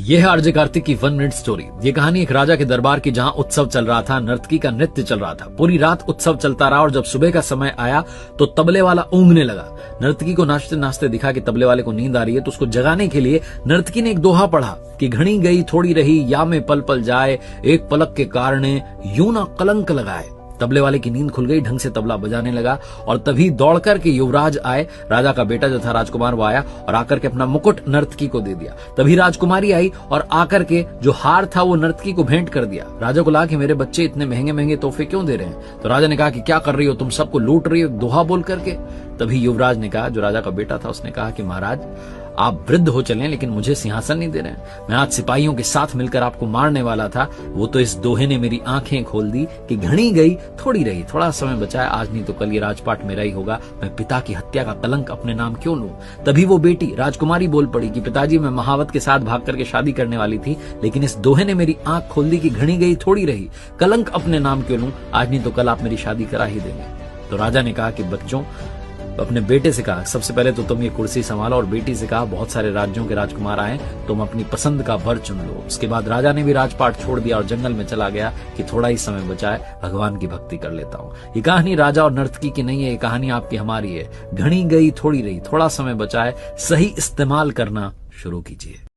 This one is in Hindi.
यह है आरजे कार्तिक की 1 मिनट स्टोरी। ये कहानी एक राजा के दरबार की, जहां उत्सव चल रहा था, नर्तकी का नृत्य चल रहा था। पूरी रात उत्सव चलता रहा और जब सुबह का समय आया तो तबले वाला ऊँघने लगा। नर्तकी को नाचते नाचते दिखा कि तबले वाले को नींद आ रही है, तो उसको जगाने के लिए नर्तकी ने एक दोहा पढ़ा कि घड़ी गई थोड़ी रही, या में पल पल जाए, एक पलक के कारणे यूं ना कलंक लगाए। तबले वाले की नींद खुल गई, ढंग से तबला बजाने लगा और तभी दौड़कर के युवराज आए। राजा का बेटा जो था राजकुमार वो आया और आकर के अपना मुकुट नर्तकी को दे दिया। तभी राजकुमारी आई और आकर के जो हार था वो नर्तकी को भेंट कर दिया। राजा को लगा कि मेरे बच्चे इतने महंगे महंगे तोहफे क्यों दे रहे हैं, तो राजा ने कहा कि क्या कर रही हो तुम, सबको लूट रही हो दोहा बोल करके। तभी युवराज ने कहा, जो राजा का बेटा था, उसने कहा कि महाराज आप वृद्ध हो चले लेकिन मुझे सिंहासन नहीं दे रहे हैं। मैं आज सिपाहियों के साथ मिलकर आपको मारने वाला था, वो तो इस दोहे ने मेरी आंखें खोल दी कि घड़ी गई थोड़ी रही, थोड़ा समय बचा है, आज नहीं तो कल ये राजपाट मेरा ही होगा। मैं पिता की हत्या का कलंक अपने नाम क्यों लूं। तभी वो बेटी राजकुमारी बोल पड़ी कि पिताजी मैं महावत के साथ भाग करके शादी करने वाली थी, लेकिन इस दोहे ने मेरी आंख खोल दी कि घड़ी गई थोड़ी रही, कलंक अपने नाम क्यों लूं, आज नहीं तो कल आप मेरी शादी करा ही देंगे। तो राजा ने कहा कि बच्चों, अपने बेटे से कहा सबसे पहले तो तुम ये कुर्सी संभालो, और बेटी से कहा बहुत सारे राज्यों के राजकुमार आए, तुम अपनी पसंद का वर चुन लो। उसके बाद राजा ने भी राजपाट छोड़ दिया और जंगल में चला गया कि थोड़ा ही समय बचा है, भगवान की भक्ति कर लेता हूँ। ये कहानी राजा और नर्तकी की नहीं है, ये कहानी आपकी हमारी है। घड़ी गई थोड़ी रही, थोड़ा समय बचा है, सही इस्तेमाल करना शुरू कीजिए।